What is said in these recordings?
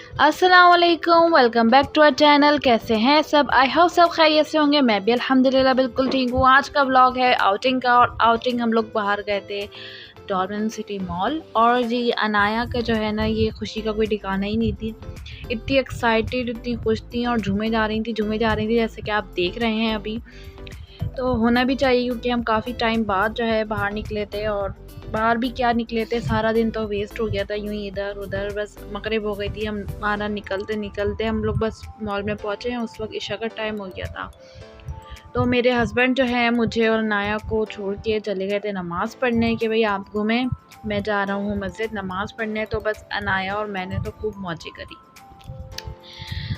अस्सलाम वालेकुम, welcome back to our channel. कैसे हैं सब? आई होप सब खैरियत से होंगे। मैं भी अल्हम्दुलिल्लाह बिल्कुल ठीक हूँ। आज का व्लॉग है आउटिंग का, और आउटिंग हम लोग बाहर गए थे डॉर्बन सिटी मॉल। और जी अनाया का जो है ना, ये खुशी का कोई ठिकाना ही नहीं थी। इतनी एक्साइटेड, इतनी खुश थी और झूमे जा रही थी जैसे कि आप देख रहे हैं अभी। तो होना भी चाहिए क्योंकि हम काफ़ी टाइम बाद जो है बाहर निकले थे, और बाहर भी क्या निकले थे, सारा दिन तो वेस्ट हो गया था यूँ ही इधर उधर। बस मगरिब हो गई थी, हम हमारा निकलते निकलते हम लोग बस मॉल में पहुँचे हैं। उस वक्त इशा का टाइम हो गया था। तो मेरे हस्बैंड जो है मुझे और नाया को छोड़ के चले गए थे नमाज़ पढ़ने कि भाई आप घूमें, मैं जा रहा हूँ मस्जिद नमाज़ पढ़ने। तो बस अनाया और मैंने तो खूब मौजें करी।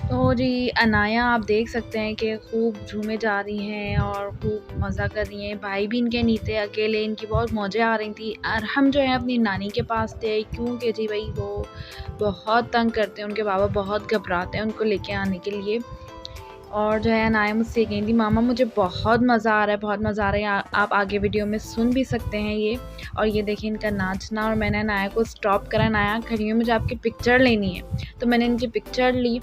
तो जी अनाया आप देख सकते हैं कि खूब झूमे जा रही हैं और खूब मज़ा कर रही हैं। भाई भी इनके नहीं थे, अकेले इनकी बहुत मौजें आ रही थी। और हम जो है अपनी नानी के पास थे क्योंकि जी भाई वो बहुत तंग करते हैं, उनके बाबा बहुत घबराते हैं उनको लेके आने के लिए। और जो है अनाया मुझसे कही थी मामा मुझे बहुत मज़ा आ रहा है, बहुत मज़ा आ रहा है। आप आगे वीडियो में सुन भी सकते हैं ये। और ये देखिए इनका नाचना। और मैंने अनाया को स्टॉप करा, अनाया खड़ी हुई, मुझे आपकी पिक्चर लेनी है। तो मैंने इनकी पिक्चर ली।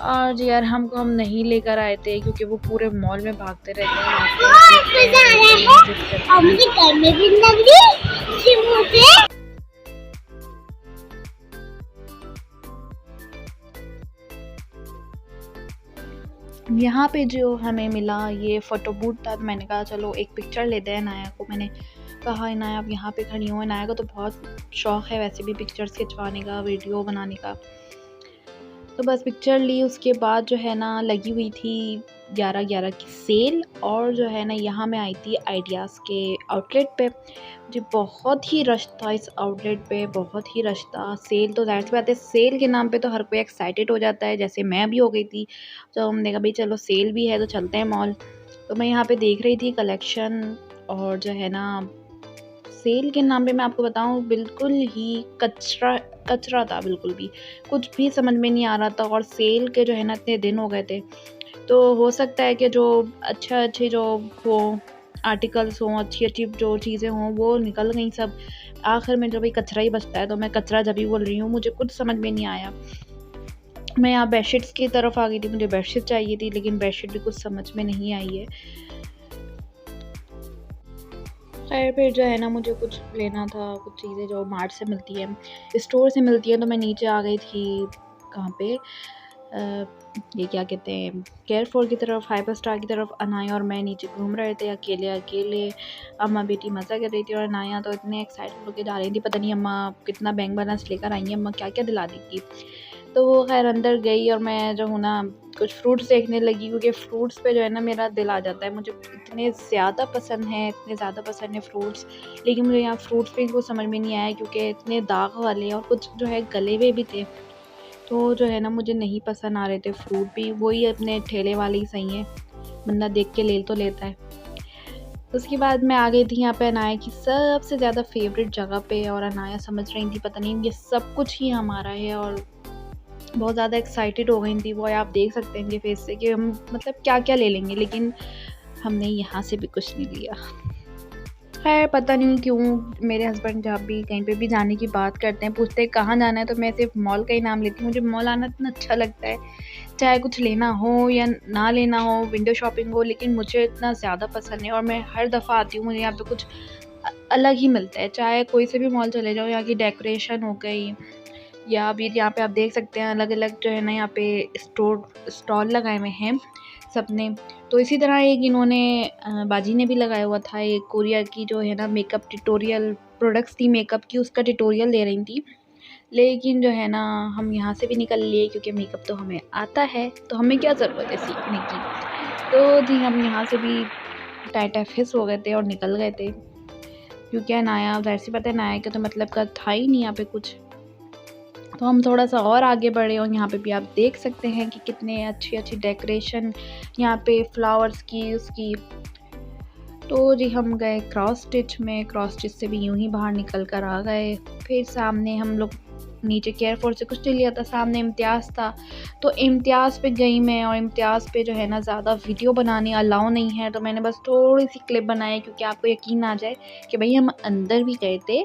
और यार हमको हम नहीं लेकर आए थे क्योंकि वो पूरे मॉल में भागते रहते हैं, जिद करते और मुझे घर में भी लग रही शिमू से। हैं। यहाँ पे जो हमें मिला ये फ़ोटो बूथ था, तो मैंने कहा चलो एक पिक्चर लेते हैं। नाया को मैंने कहा नाया आप यहाँ पे खड़ी हो। नाया को तो बहुत शौक़ है वैसे भी पिक्चर्स खिंचवाने का, वीडियो बनाने का। तो बस पिक्चर ली। उसके बाद जो है ना लगी हुई थी 11/11 की सेल। और जो है ना यहाँ मैं आई थी आइडियाज़ के आउटलेट पे। जी बहुत ही रश था इस आउटलेट पे, बहुत ही रश था। सेल तो ज़ाहिर सी बात है, सेल के नाम पे तो हर कोई एक्साइटेड हो जाता है, जैसे मैं भी हो गई थी। तो हमने कहा भाई चलो सेल भी है तो चलते हैं मॉल। तो मैं यहाँ पे देख रही थी कलेक्शन। और जो है ना सेल के नाम पे मैं आपको बताऊँ बिल्कुल ही कचरा कचरा था, बिल्कुल भी कुछ भी समझ में नहीं आ रहा था। और सेल के जो है ना इतने दिन हो गए थे, तो हो सकता है कि जो अच्छे जो वो आर्टिकल्स हों, अच्छी जो चीज़ें हों वो निकल गई सब। आखिर में जो भाई कचरा ही बचता है, तो मैं कचरा जब ही बोल रही हूँ, मुझे कुछ समझ में नहीं आया। मैं यहाँ बेडशीट्स की तरफ आ गई थी, मुझे बेडशीट चाहिए थी, लेकिन बेडशीट भी कुछ समझ में नहीं आई है। खैर फिर जो है ना मुझे कुछ लेना था, कुछ चीज़ें जो मार्ट से मिलती हैं, स्टोर से मिलती हैं। तो मैं नीचे आ गई थी, कहाँ पे ये क्या कहते हैं, केयरफॉर की तरफ, हाइपर स्टार की तरफ। अनाया और मैं नीचे घूम रहे थे अकेले अकेले। अम्मा बेटी मज़ा कर रही थी और अनाया तो इतने एक्साइटेड होकर जा रही थी, पता नहीं अम्मा कितना बैंक बैलेंस लेकर आई हैं, अम्मा क्या क्या दिला देगी। तो वो खैर अंदर गई और मैं जो हूँ ना कुछ फ्रूट्स देखने लगी, क्योंकि फ्रूट्स पे जो है ना मेरा दिल आ जाता है। मुझे इतने ज़्यादा पसंद है, इतने ज़्यादा पसंद है फ्रूट्स। लेकिन मुझे यहाँ फ्रूट्स भी कुछ समझ में नहीं आया क्योंकि इतने दाग वाले और कुछ जो है गले हुए भी थे। तो जो है ना मुझे नहीं पसंद आ रहे थे फ्रूट भी। वही अपने ठेले वाले ही सही है, बंदा देख के ले तो लेता है। उसके बाद मैं आ गई थी यहाँ पे अनाया की सबसे ज़्यादा फेवरेट जगह पे। और अनाया समझ रही थी पता नहीं ये सब कुछ ही हमारा है, और बहुत ज़्यादा एक्साइटेड हो गई थी वो। आप देख सकते हैं इनके फेस से कि हम मतलब क्या क्या ले लेंगे, लेकिन हमने यहाँ से भी कुछ नहीं लिया। खैर पता नहीं क्यों मेरे हस्बैंड जब भी कहीं पे भी जाने की बात करते हैं, पूछते हैं कहाँ जाना है, तो मैं सिर्फ मॉल का ही नाम लेती हूँ। मुझे मॉल आना इतना अच्छा लगता है, चाहे कुछ लेना हो या ना लेना हो, विंडो शॉपिंग हो, लेकिन मुझे इतना ज़्यादा पसंद है। और मैं हर दफ़ा आती हूँ, मुझे यहाँ पे कुछ अलग ही मिलता है। चाहे कोई से भी मॉल चले जाओ, यहाँ की डेकोरेशन हो गई, या अभी यहाँ पे आप देख सकते हैं अलग अलग जो है ना यहाँ पे स्टॉल लगाए हुए हैं सबने। तो इसी तरह एक इन्होंने बाजी ने भी लगाया हुआ था, एक कोरिया की जो है ना मेकअप ट्यूटोरियल प्रोडक्ट्स थी मेकअप की, उसका ट्यूटोरियल दे रही थी। लेकिन जो है ना हम यहाँ से भी निकल लिए क्योंकि मेकअप तो हमें आता है, तो हमें क्या ज़रूरत है सीखने की। तो जी हम यहाँ से भी टाइट फिस हो गए थे और निकल गए थे, क्योंकि अनाया ज़ाहिर सी बात है अनाया का तो मतलब का था ही नहीं यहाँ पे कुछ। तो हम थोड़ा सा और आगे बढ़े और यहाँ पे भी आप देख सकते हैं कि कितने अच्छी डेकोरेशन यहाँ पे फ्लावर्स की उसकी। तो जी हम गए क्रॉस स्टिच में, क्रॉस स्टिच से भी यूं ही बाहर निकल कर आ गए। फिर सामने हम लोग नीचे केयरफॉर से कुछ नहीं लिया था, सामने इम्तियाज़ था, तो इम्तियाज़ पे गई मैं। और इम्तियाज़ पे जो है ना ज़्यादा वीडियो बनाने अलाउ नहीं है, तो मैंने बस थोड़ी सी क्लिप बनाई क्योंकि आपको यकीन आ जाए कि भाई हम अंदर भी गए थे,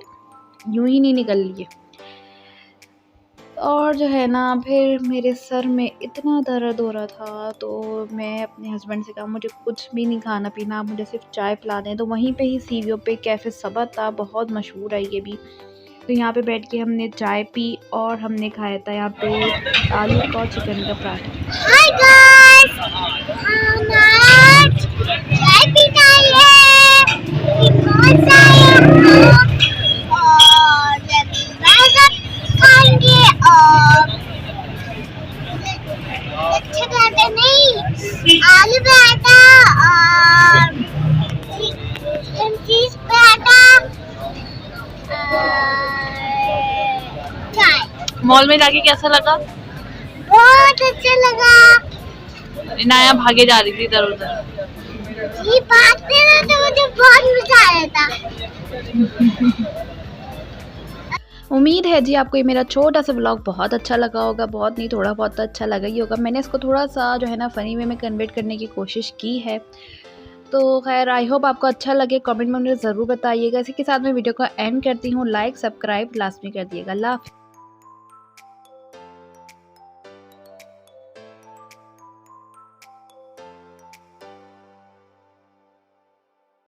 यूं ही नहीं निकल लिए। और जो है ना फिर मेरे सर में इतना दर्द हो रहा था, तो मैं अपने हस्बैंड से कहा मुझे कुछ भी नहीं खाना पीना, आप मुझे सिर्फ चाय पिला दें। तो वहीं पे ही सीवीओ पे कैफ़े सबा था, बहुत मशहूर है ये भी। तो यहाँ पे बैठ के हमने चाय पी और हमने खाया था यहाँ पे आलू का और चिकन का पराठा। हाय गाइस, हम आज चाय पीने आए हैं। बहुत सारे और बर्गर खाएंगे और अच्छा खाते नहीं, आलू पराठा और चीज पराठा, चाय। मॉल में जाके कैसा लगा? बहुत अच्छा लगा। इनाया भागे जा रही थी इधर उधर। ये भागते रहे तो मुझे बहुत मजा आया था। उम्मीद है जी आपको ये मेरा छोटा सा व्लॉग बहुत अच्छा लगा होगा, बहुत नहीं थोड़ा बहुत तो अच्छा लगा ही होगा। मैंने इसको थोड़ा सा जो है ना फ़नी वे में कन्वर्ट करने की कोशिश की है। तो खैर आई होप आपको अच्छा लगे, कमेंट में मुझे ज़रूर बताइएगा। इसी के साथ मैं वीडियो को एंड करती हूँ। लाइक सब्सक्राइब लास्ट में कर दिएगा। अल्लाह हाफ़िज़।